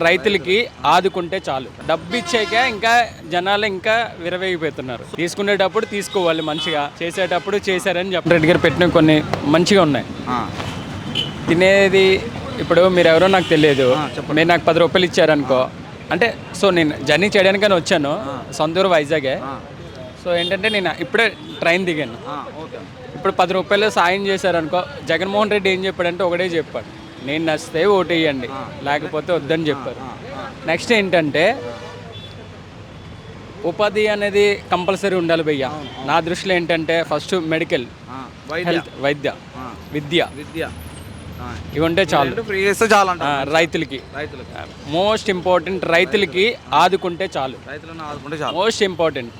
రైతులకి ఆదుకుంటే చాలు. డబ్బు ఇచ్చాక ఇంకా జనాలు ఇంకా విరవేగిపోతున్నారు. తీసుకునేటప్పుడు తీసుకోవాలి మంచిగా, చేసేటప్పుడు చేశారని చెప్పి రెడ్డి గారు పెట్టిన కొన్ని మంచిగా ఉన్నాయి. తినేది ఇప్పుడు మీరు ఎవరో నాకు తెలియదు, మీరు నాకు 10 రూపాయలు ఇచ్చారనుకో, అంటే సో నేను జర్నీ చేయడానికని వచ్చాను, సొంత ఊరు వైజాగే. సో ఏంటంటే నేను ఇప్పుడే ట్రైన్ దిగాను. ఇప్పుడు 10 రూపాయలు సాయం చేశారనుకో, జగన్మోహన్ రెడ్డి ఏం చెప్పాడంటే ఒకటే చెప్పాడు, నేను నచ్చితే ఓటు వేయండి, లేకపోతే వద్దని చెప్పారు. నెక్స్ట్ ఏంటంటే ఉపాధి అనేది కంపల్సరీ ఉండాలి భయ్య. నా దృష్టిలో ఏంటంటే ఫస్ట్ మెడికల్, హెల్త్, విద్య ఇవి ఉంటే చాలు. రైతులకి మోస్ట్ ఇంపార్టెంట్, రైతులకి ఆదుకుంటే చాలు, మోస్ట్ ఇంపార్టెంట్.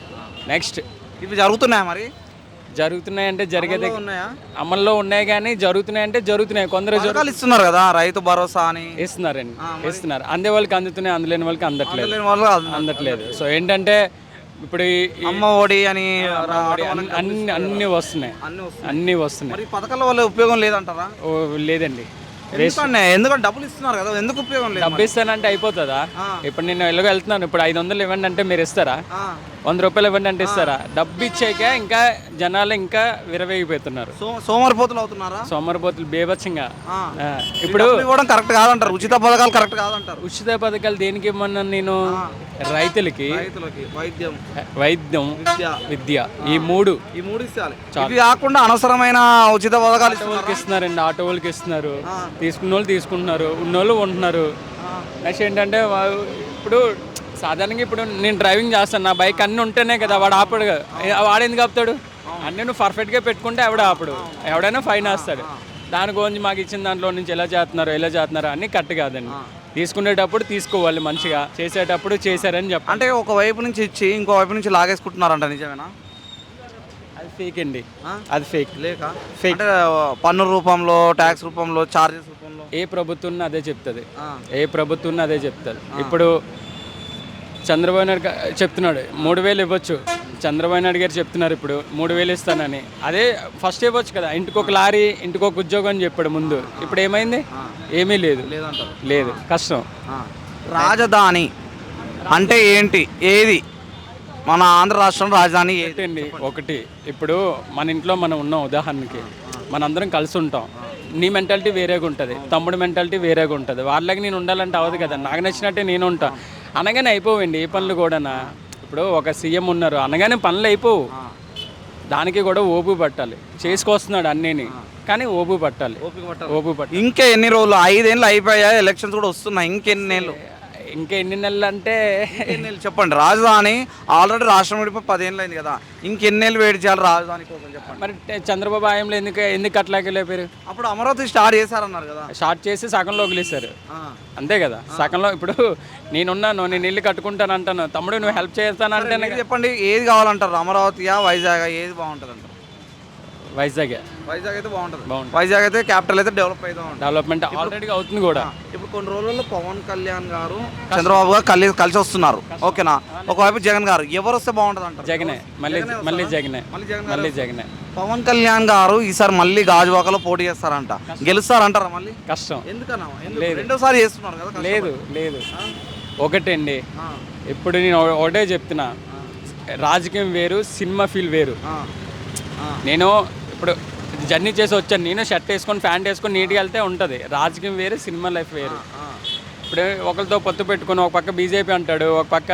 నెక్స్ట్ ఇవి జరుగుతున్నాయా మరి? జరుగుతున్నాయంటే జరిగేది అమల్లో ఉన్నాయి, కానీ జరుగుతున్నాయంటే జరుగుతున్నాయి. కొందరు ఇస్తున్నారు కదా, రైతు భరోసా అని ఇస్తున్నారండి, ఇస్తున్నారు. అందే వాళ్ళకి అందుతున్నాయి, అందులేని వాళ్ళకి అందట్లేదు. సో ఏంటంటే ఇప్పుడు అమ్మ ఒడి అని అన్ని వస్తున్నాయి, అన్ని వస్తున్నాయి. పథకాల వల్ల ఉపయోగం లేదంటారా? లేదండి. ఎందుకంటే డబ్బులు ఇస్తున్నారు కదా, ఎందుకు ఉపయోగం లేదు? డబ్బు ఇస్తానంటే అయిపోతుందా? ఇప్పుడు నేను ఎలాగో వెళ్తున్నాను, ఇప్పుడు 500 ఇవ్వండి అంటే మీరు ఇస్తారా? 100 రూపాయలు ఇవ్వండి అంటే ఇస్తారా? డబ్బు ఇచ్చాక ఇంకా జనాలు ఇంకా విరవేగిపోతున్నారు. సోమరిపోతులు అవుతున్నారా? సోమరిపోతులు బేభత్సంగా. ఇప్పుడు కరెక్ట్ కాదంటారు, ఉచిత పథకాలు కరెక్ట్ కాదంటారు. ఉచిత పథకాలు దేనికి ఇవ్వమన్నాను నేను? రైతులకి వైద్యం, విద్య, ఈ మూడు ఇవ్వాలి. ఇది కాకుండా అనవసరమైన ఉచిత పథకాలు ఇస్తున్నారండి. ఆటో వాళ్ళకి ఇస్తున్నారు, తీసుకున్న వాళ్ళు తీసుకుంటున్నారు, ఉన్నోళ్ళు ఉంటున్నారు. నెక్స్ట్ ఏంటంటే ఇప్పుడు సాధారణంగా ఇప్పుడు నేను డ్రైవింగ్ చేస్తాను, నా బైక్ అన్నీ ఉంటేనే కదా వాడు ఆపడు. వాడు ఎందుకు ఆపుతాడు? అన్నీ నువ్వు పర్ఫెక్ట్గా పెట్టుకుంటే ఎవడ ఆపడు, ఎవడైనా ఫైన్ వేస్తాడు. దాని గురించి మాకు ఇచ్చిన దాంట్లో నుంచి ఎలా చేస్తున్నారు అన్నీ కరెక్ట్ కాదండి. తీసుకునేటప్పుడు తీసుకోవాలి మంచిగా, చేసేటప్పుడు చేశారని చెప్పి. అంటే ఒక వైపు నుంచి ఇచ్చి ఇంకో వైపు నుంచి లాగేసుకుంటున్నారంట, నిజమేనా? అది ఫేక్ అండి, అది ఫేక్. ఫేక్ అంటే పన్ను రూపంలో, ట్యాక్స్ రూపంలో, చార్జెస్ రూపంలో. ఏ ప్రభుత్వం అదే చెప్తుంది. ఇప్పుడు చంద్రబాబు నాయుడు చెప్తున్నాడు 3000 ఇవ్వచ్చు. చంద్రబాబు నాయుడు గారు చెప్తున్నారు ఇప్పుడు 3000 ఇస్తానని. అదే ఫస్ట్ ఇవ్వచ్చు కదా, ఇంటికి ఒక లారీ, ఇంటికి ఒక ఉద్యోగం అని చెప్పాడు ముందు. ఇప్పుడు ఏమైంది? ఏమీ లేదు, కష్టం. రాజధాని అంటే ఏంటి? ఏది మన ఆంధ్ర రాష్ట్రం రాజధాని ఏంటండి? ఒకటి, ఇప్పుడు మన ఇంట్లో మనం ఉన్నాం, ఉదాహరణకి మనందరం కలిసి ఉంటాం. నీ మెంటాలిటీ వేరేగా ఉంటుంది, తమ్ముడు మెంటాలిటీ వేరేగా ఉంటుంది. వాళ్ళకి నేను ఉండాలంటే అవ్వదు కదా, నాకు నచ్చినట్టే నేను ఉంటా. అనగానే అయిపోవండి ఏ పనులు కూడానా. ఇప్పుడు ఒక సీఎం ఉన్నారు అనగానే పనులు అయిపోవు, దానికి కూడా ఓపు పట్టాలి. చేసుకొస్తున్నాడు అన్నీని, కానీ ఓపు పట్టాలి. ఇంకా ఎన్ని రోజులు? 5 ఏళ్ళు అయిపోయాయి, ఎలక్షన్స్ కూడా వస్తున్నాయి. ఇంకా ఎన్ని నెలలు అంటే చెప్పండి. రాజధాని ఆల్రెడీ రాష్ట్రం విడిపోయి 10 ఏళ్ళు అయింది కదా, ఇంకెన్ని నెలలు వెయిట్ చేయాలి రాజధాని కోసం చెప్పండి. మరి చంద్రబాబు హయాంలో ఎందుకు అట్లాగే లేపారు? అప్పుడు అమరావతి స్టార్ట్ చేశారన్నారు కదా, స్టార్ట్ చేసి సగంలో వదిలేశారు, అంతే కదా. సగంలో ఇప్పుడు నేనున్నాను, నేను ఇల్లు కట్టుకుంటాను అంటాను, తమ్ముడు నువ్వు హెల్ప్ చేస్తానంటే చెప్పండి, ఏది కావాలంటారు? అమరావతియా, వైజాగ్, ఏది బాగుంటుంది అంటారు? వైజాగ్ అయితే బాగుంటుంది. వైజాగ్ అయితే క్యాపిటల్ అయితే డెవలప్మెంట్ ఆల్రెడీ అవుతుంది కూడా. ఇప్పుడు కొన్ని రోజుల్లో పవన్ కళ్యాణ్ గారు, చంద్రబాబు గారు కలిసి వస్తున్నారు, ఓకేనా? ఒకవైపు జగన్ గారు, ఎవరు వస్తే బాగుంటుంది అంటారు? జగనే, మళ్ళీ జగనే. పవన్ కళ్యాణ్ గారు ఈసారి మళ్ళీ గాజువాకలో పోటీ చేస్తారంట, గెలుస్తారంటారా? మళ్ళీ కష్టం. ఎందుకన్నా? రెండోసారి చేస్తున్నారు కదా. లేదు ఒకటండి. ఇప్పుడు నేను ఒకటే చెప్తున్నా, రాజకీయం వేరు, సినిమా ఫీల్ వేరు. నేను ఇప్పుడు జర్నీ చేసి వచ్చాను, నేను షర్ట్ వేసుకొని ప్యాంట్ వేసుకొని నీట్గా వెళ్తే ఉంటుంది. రాజకీయం వేరు, సినిమా లైఫ్ వేరు. ఇప్పుడు ఒకరితో పొత్తు పెట్టుకొని ఒక పక్క బీజేపీ అంటాడు, ఒక పక్క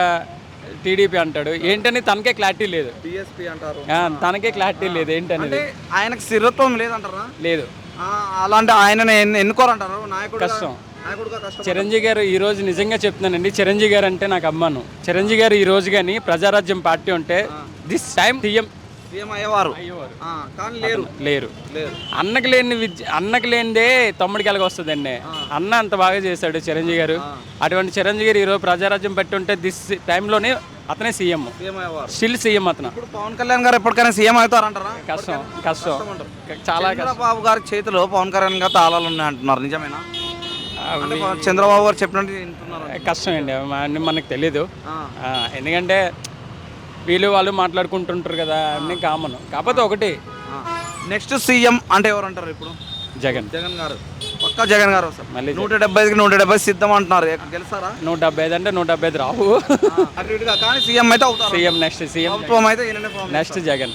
టీడీపీ అంటాడు. ఏంటని తనకే క్లారిటీ లేదు. బీఎస్పీ అంటారు, తనకే క్లారిటీ లేదు ఏంటనేది. ఆయనకు స్థిరత్వం లేదంటారా? లేదు. అలాంటి ఆయన ఎన్నుకోరంటారు నాయకుడు. కష్టం. చిరంజీవి గారు ఈ రోజు నిజంగా చెప్తున్నానండి, చిరంజీవి గారు అంటే నాకు అమ్మాను. చిరంజీవి గారు ఈ రోజు కానీ ప్రజారాజ్యం పార్టీ ఉంటే దిస్ టైం సీఎం అయ్యేవారు. లేరు. అన్నకి లేనిదే తమ్ముడికి ఎలాగ వస్తుందండి. అన్న అంత బాగా చేశాడు చిరంజీవి గారు. అటువంటి చిరంజీవి గారు ఈరోజు ప్రజారాజ్యం పెట్టి ఉంటే దిస్ టైంలోనే అతనే సీఎం, స్టిల్ సీఎం అతను. పవన్ కళ్యాణ్ గారు ఎప్పటికైనా సీఎం అవుతారంటారా? కష్టం, చాలా. చంద్రబాబు గారి చేతిలో పవన్ కళ్యాణ్ గారు తాళాలు ఉన్నాయి అంటున్నారు, నిజమేనా? చంద్రబాబు గారు చెప్పినట్టు కష్టం అండి, మనకు తెలీదు. ఎందుకంటే వీళ్ళు వాళ్ళు మాట్లాడుకుంటుంటారు కదా, అన్నీ కామన్. కాకపోతే ఒకటి, నెక్స్ట్ సీఎం అంటే ఎవరు అంటారు? ఇప్పుడు జగన్ గారు. పక్కా జగన్ గారు వస్తారు మళ్ళీ 175కి 170 సిద్ధం అంటున్నారు గెలుస్తారా 175 అంటే 175 రావు. అటు ఇటుగా కానీ సీఎం అయితే అవుతారు సీఎం నెక్స్ట్ సీఎం ప్రభుత్వం అయితే ఈయననే form నెక్స్ట్ జగన్.